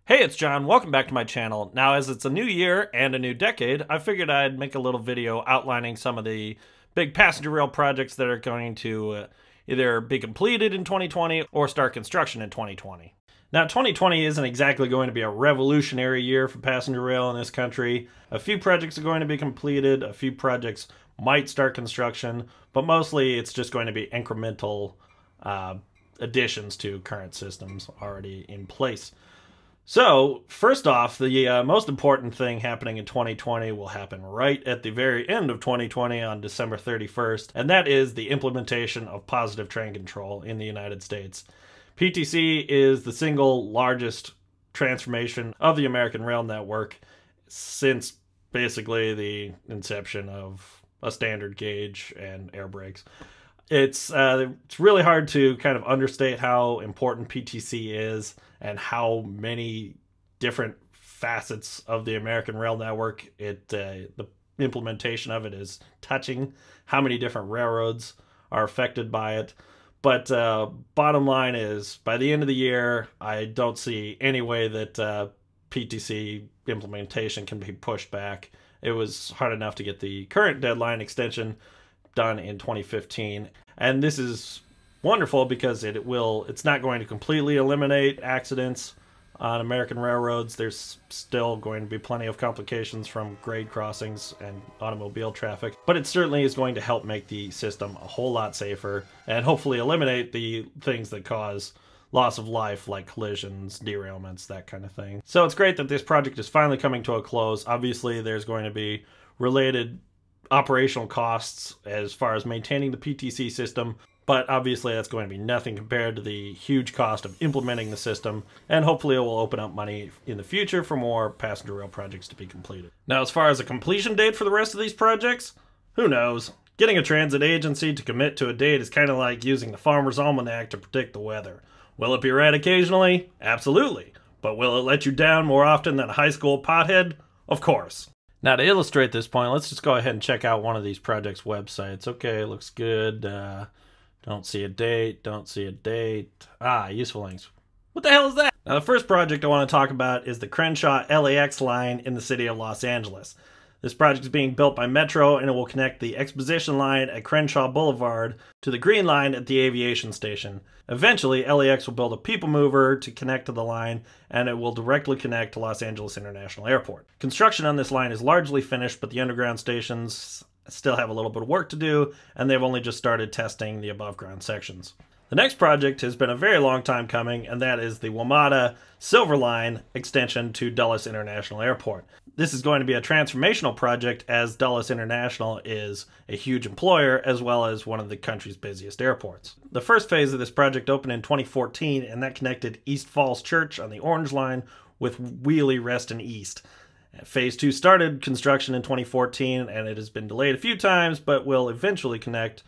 Hey, it's John. Welcome back to my channel. Now, as it's a new year and a new decade, I figured I'd make a little video outlining some of the big passenger rail projects that are going to either be completed in 2020 or start construction in 2020. Now, 2020 isn't exactly going to be a revolutionary year for passenger rail in this country. A few projects are going to be completed, a few projects might start construction, but mostly it's just going to be incremental additions to current systems already in place. So, first off, the most important thing happening in 2020 will happen right at the very end of 2020 on December 31st, and that is the implementation of positive train control in the United States. PTC is the single largest transformation of the American rail network since basically the inception of a standard gauge and air brakes. It's really hard to kind of understate how important PTC is and how many different facets of the American rail network the implementation of it is touching, how many different railroads are affected by it. But bottom line is, by the end of the year, I don't see any way that PTC implementation can be pushed back. It was hard enough to get the current deadline extension done in 2015, and this is wonderful because it's not going to completely eliminate accidents on American railroads. There's still going to be plenty of complications from grade crossings and automobile traffic, but it certainly is going to help make the system a whole lot safer and hopefully eliminate the things that cause loss of life, like collisions, derailments, that kind of thing. So it's great that this project is finally coming to a close. Obviously, there's going to be related operational costs as far as maintaining the PTC system, but obviously that's going to be nothing compared to the huge cost of implementing the system, and hopefully it will open up money in the future for more passenger rail projects to be completed. Now, as far as a completion date for the rest of these projects, who knows? Getting a transit agency to commit to a date is kind of like using the Farmer's Almanac to predict the weather. Will it be right occasionally? Absolutely. But will it let you down more often than a high school pothead? Of course. Now, to illustrate this point, let's just go ahead and check out one of these projects' websites. Okay, looks good. Don't see a date. Don't see a date. Useful links. What the hell is that? Now, the first project I want to talk about is the Crenshaw Lax Line in the city of Los Angeles. This project is being built by Metro, and it will connect the Exposition Line at Crenshaw Boulevard to the Green Line at the Aviation Station. Eventually, LAX will build a people mover to connect to the line, and it will directly connect to Los Angeles International Airport. Construction on this line is largely finished, but the underground stations still have a little bit of work to do, and they've only just started testing the above-ground sections. The next project has been a very long time coming, and that is the Mota Silver Line extension to Dulles International Airport. This is going to be a transformational project, as Dulles International is a huge employer as well as one of the country's busiest airports. The first phase of this project opened in 2014, and that connected East Falls Church on the Orange Line with Wheelie, Reston East. Phase 2 started construction in 2014, and it has been delayed a few times, but will eventually connect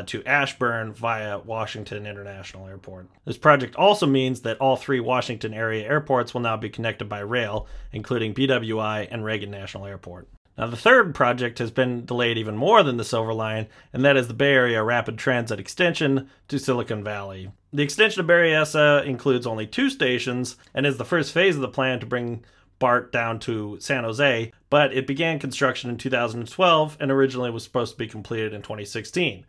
to Ashburn via Washington International Airport. This project also means that all three Washington area airports will now be connected by rail, including BWI and Reagan National Airport. Now, the third project has been delayed even more than the Silver Line, and that is the Bay Area Rapid Transit extension to Silicon Valley. The extension of Berryessa includes only 2 stations and is the first phase of the plan to bring BART down to San Jose, but it began construction in 2012 and originally was supposed to be completed in 2016.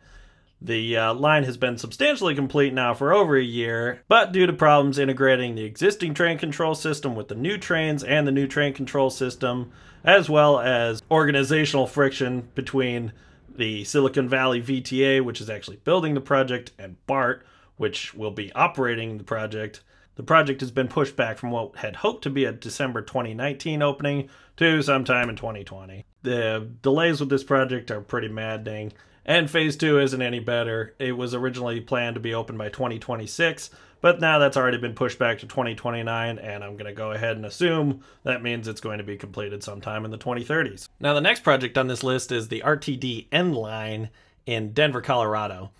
The line has been substantially complete now for over a year, but due to problems integrating the existing train control system with the new trains and the new train control system, as well as organizational friction between the Silicon Valley VTA, which is actually building the project, and BART, which will be operating the project has been pushed back from what had hoped to be a December 2019 opening to sometime in 2020. The delays with this project are pretty maddening, and Phase 2 isn't any better. It was originally planned to be open by 2026, but now that's already been pushed back to 2029, and I'm going to go ahead and assume that means it's going to be completed sometime in the 2030s. Now, the next project on this list is the RTD N Line in Denver, Colorado.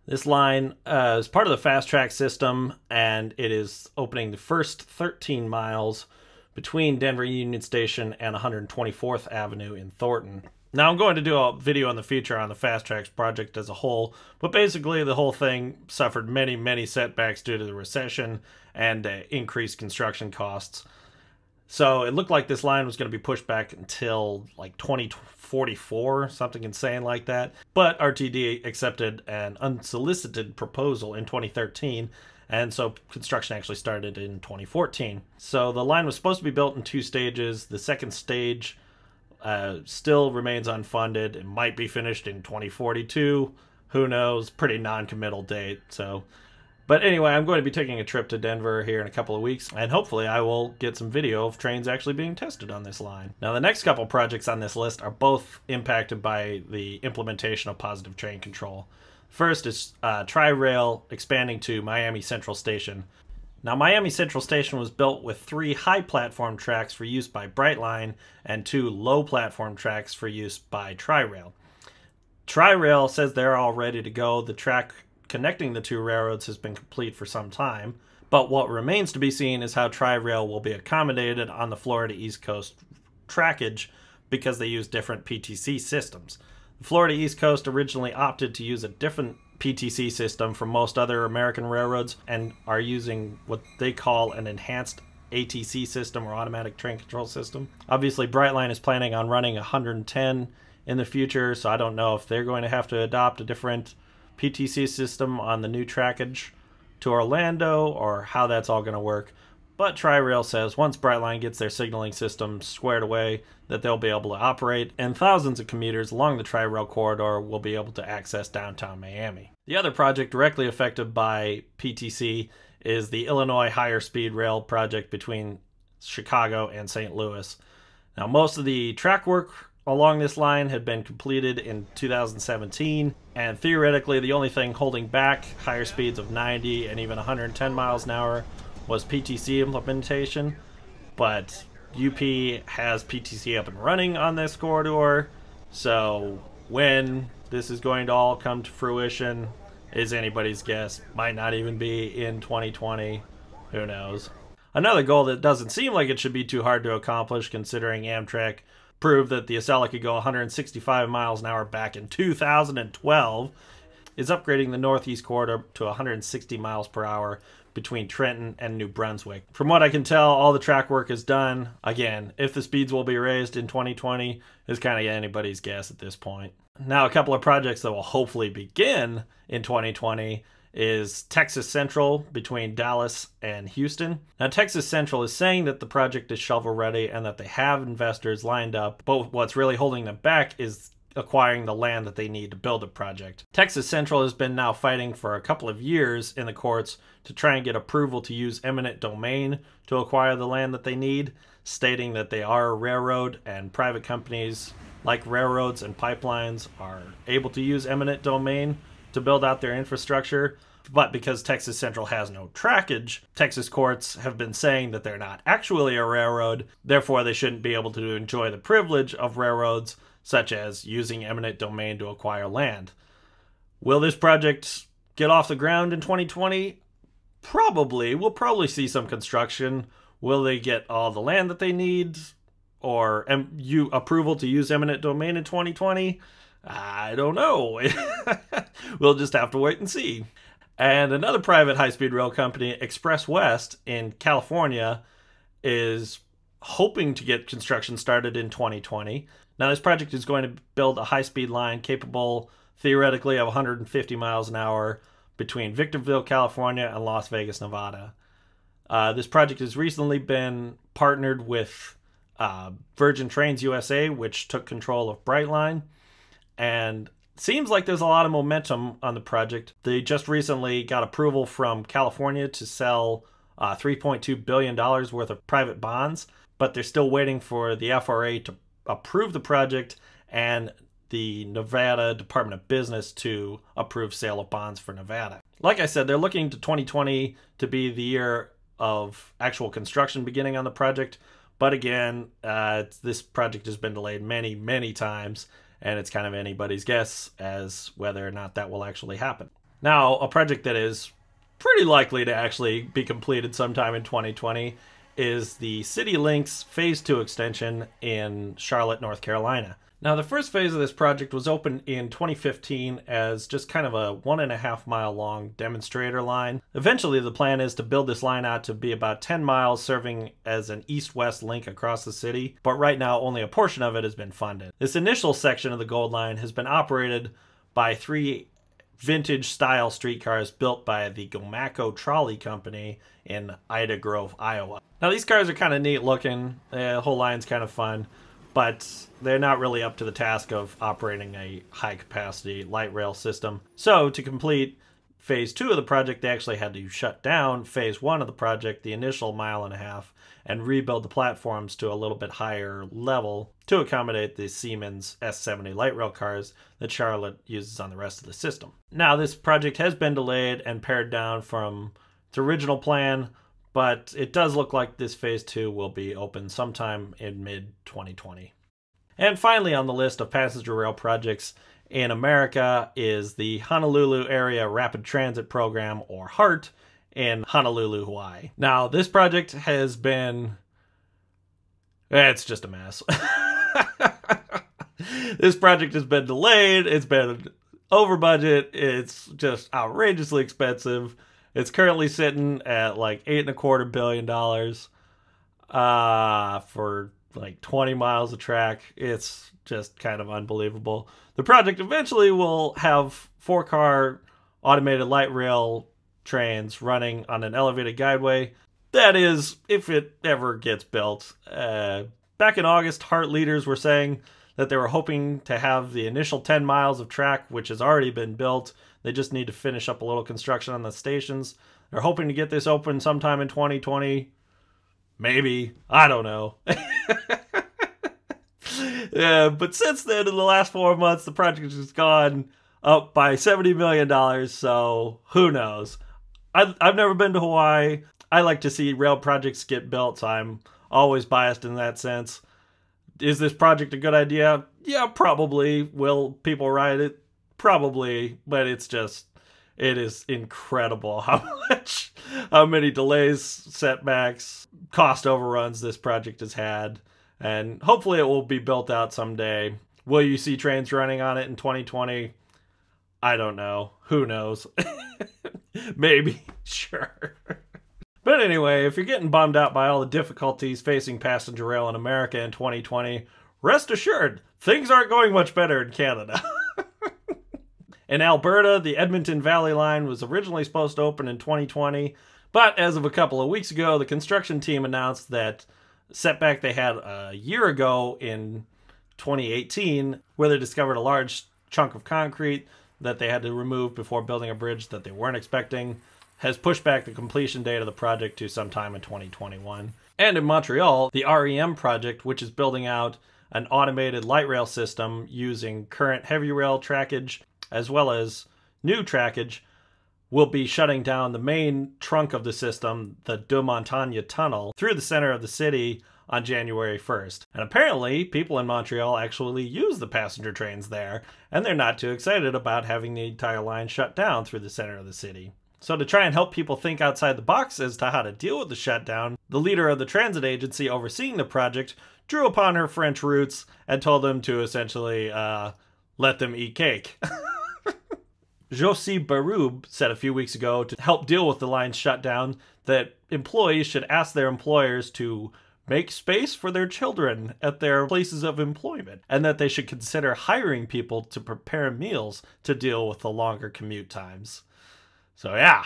This line is part of the fast track system, and it is opening the first 13 miles between Denver Union Station and 124th Avenue in Thornton. Now, I'm going to do a video in the future on the Fast Tracks project as a whole, but basically the whole thing suffered many, many setbacks due to the recession and increased construction costs. So it looked like this line was going to be pushed back until like 2044, something insane like that. But RTD accepted an unsolicited proposal in 2013, and so construction actually started in 2014. So the line was supposed to be built in 2 stages. The second stage still remains unfunded. It might be finished in 2042. Who knows? Pretty non-committal date. But anyway, I'm going to be taking a trip to Denver here in a couple of weeks, and hopefully I will get some video of trains actually being tested on this line. Now, the next couple projects on this list are both impacted by the implementation of positive train control. First is Tri-Rail expanding to Miami Central Station. Now, Miami Central Station was built with 3 high platform tracks for use by Brightline and 2 low platform tracks for use by Tri-Rail. Tri-Rail says they're all ready to go. The track connecting the 2 railroads has been complete for some time, but what remains to be seen is how Tri-Rail will be accommodated on the Florida East Coast trackage because they use different PTC systems. The Florida East Coast originally opted to use a different PTC system from most other American railroads and are using what they call an enhanced ATC system, or automatic train control system. Obviously, Brightline is planning on running 110 in the future, so I don't know if they're going to have to adopt a different PTC system on the new trackage to Orlando or how that's all going to work. But Tri-Rail says once Brightline gets their signaling system squared away, that they'll be able to operate, and thousands of commuters along the Tri-Rail corridor will be able to access downtown Miami. The other project directly affected by PTC is the Illinois Higher Speed Rail project between Chicago and St. Louis. Now, most of the track work along this line had been completed in 2017, and theoretically the only thing holding back higher speeds of 90 and even 110 miles an hour was PTC implementation. But UP has PTC up and running on this corridor, so when this is going to all come to fruition is anybody's guess. Might not even be in 2020. Who knows? Another goal that doesn't seem like it should be too hard to accomplish, considering Amtrak proved that the Acela could go 165 miles an hour back in 2012, is upgrading the Northeast Corridor to 160 miles per hour between Trenton and New Brunswick. From what I can tell, all the track work is done. Again, if the speeds will be raised in 2020 is kind of anybody's guess at this point. Now, a couple of projects that will hopefully begin in 2020 is Texas Central between Dallas and Houston. Now, Texas Central is saying that the project is shovel ready and that they have investors lined up, but what's really holding them back is acquiring the land that they need to build the project. Texas Central has been now fighting for a couple of years in the courts to try and get approval to use eminent domain to acquire the land that they need, stating that they are a railroad and private companies like railroads and pipelines are able to use eminent domain to build out their infrastructure. But because Texas Central has no trackage, Texas courts have been saying that they're not actually a railroad, therefore they shouldn't be able to enjoy the privilege of railroads, such as using eminent domain to acquire land. Will this project get off the ground in 2020? Probably. We'll probably see some construction. Will they get all the land that they need? Or approval to use eminent domain in 2020? I don't know. We'll just have to wait and see. And another private high-speed rail company, Express West in California, is hoping to get construction started in 2020. Now, this project is going to build a high-speed line capable, theoretically, of 150 miles an hour between Victorville, California, and Las Vegas, Nevada. This project has recently been partnered with Virgin Trains USA, which took control of Brightline, and seems like there's a lot of momentum on the project. They just recently got approval from California to sell $3.2 billion worth of private bonds, but they're still waiting for the FRA to approve the project and the Nevada Department of Business to approve sale of bonds for Nevada. Like I said, they're looking to 2020 to be the year of actual construction beginning on the project. But again, this project has been delayed many, many times, and it's kind of anybody's guess as whether or not that will actually happen. Now, a project that is pretty likely to actually be completed sometime in 2020 is the City Links Phase 2 extension in Charlotte, North Carolina. Now, the first phase of this project was opened in 2015 as just kind of a 1.5 mile long demonstrator line. Eventually, the plan is to build this line out to be about 10 miles, serving as an east-west link across the city, but right now only a portion of it has been funded. This initial section of the Gold Line has been operated by 3 vintage-style streetcars built by the Gomaco Trolley Company in Ida Grove, Iowa. Now, these cars are kind of neat looking. The whole line's kind of fun, but they're not really up to the task of operating a high-capacity light rail system. So, to complete phase 2 of the project, they actually had to shut down phase 1 of the project, the initial 1.5 miles, and rebuild the platforms to a little bit higher level to accommodate the Siemens S70 light rail cars that Charlotte uses on the rest of the system. Now, this project has been delayed and pared down from its original plan, but it does look like this phase 2 will be open sometime in mid-2020. And finally on the list of passenger rail projects in America is the Honolulu Area Rapid Transit Program, or HART, in Honolulu, Hawaii. Now, this project has been... it's just a mess. This project has been delayed, it's been over budget, it's just outrageously expensive. It's currently sitting at like $8.25 billion for like 20 miles of track. It's just kind of unbelievable. The project eventually will have 4-car automated light rail trains running on an elevated guideway. That is, if it ever gets built. Back in August, HART leaders were saying that they were hoping to have the initial 10 miles of track, which has already been built. They just need to finish up a little construction on the stations. They're hoping to get this open sometime in 2020. Maybe. I don't know. Yeah, but since then, in the last 4 months, the project has gone up by $70 million, so who knows? I've never been to Hawaii. I like to see rail projects get built, so I'm always biased in that sense. Is this project a good idea? Yeah, probably. Will people ride it? Probably, but it is incredible how many delays, setbacks, cost overruns this project has had, and hopefully it will be built out someday. Will you see trains running on it in 2020? I don't know. Who knows? Maybe. Sure. But anyway, if you're getting bummed out by all the difficulties facing passenger rail in America in 2020, rest assured, things aren't going much better in Canada. In Alberta, the Edmonton Valley Line was originally supposed to open in 2020, but as of a couple of weeks ago, the construction team announced that setback they had a year ago in 2018, where they discovered a large chunk of concrete that they had to remove before building a bridge that they weren't expecting, has pushed back the completion date of the project to sometime in 2021. And in Montreal, the REM project, which is building out an automated light rail system using current heavy rail trackage as well as new trackage, will be shutting down the main trunk of the system, the Deux Montagnes Tunnel, through the center of the city on January 1st. And apparently, people in Montreal actually use the passenger trains there, and they're not too excited about having the entire line shut down through the center of the city. So to try and help people think outside the box as to how to deal with the shutdown, the leader of the transit agency overseeing the project drew upon her French roots and told them to essentially let them eat cake. Josie Baroub said a few weeks ago, to help deal with the line's shutdown, that employees should ask their employers to make space for their children at their places of employment, and that they should consider hiring people to prepare meals to deal with the longer commute times. So yeah,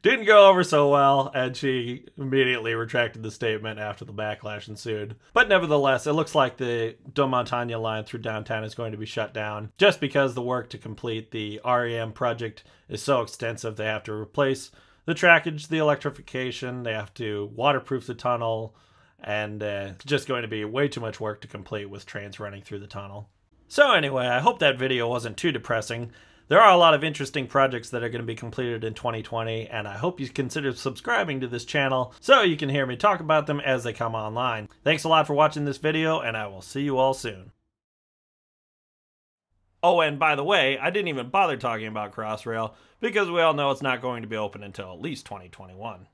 didn't go over so well, and she immediately retracted the statement after the backlash ensued. But nevertheless, it looks like the Deux Montagnes line through downtown is going to be shut down, just because the work to complete the REM project is so extensive. They have to replace the trackage, the electrification, they have to waterproof the tunnel, and it's just going to be way too much work to complete with trains running through the tunnel. So anyway, I hope that video wasn't too depressing. There are a lot of interesting projects that are going to be completed in 2020, and I hope you consider subscribing to this channel so you can hear me talk about them as they come online. Thanks a lot for watching this video, and I will see you all soon. Oh, and by the way, I didn't even bother talking about Crossrail, because we all know it's not going to be open until at least 2021.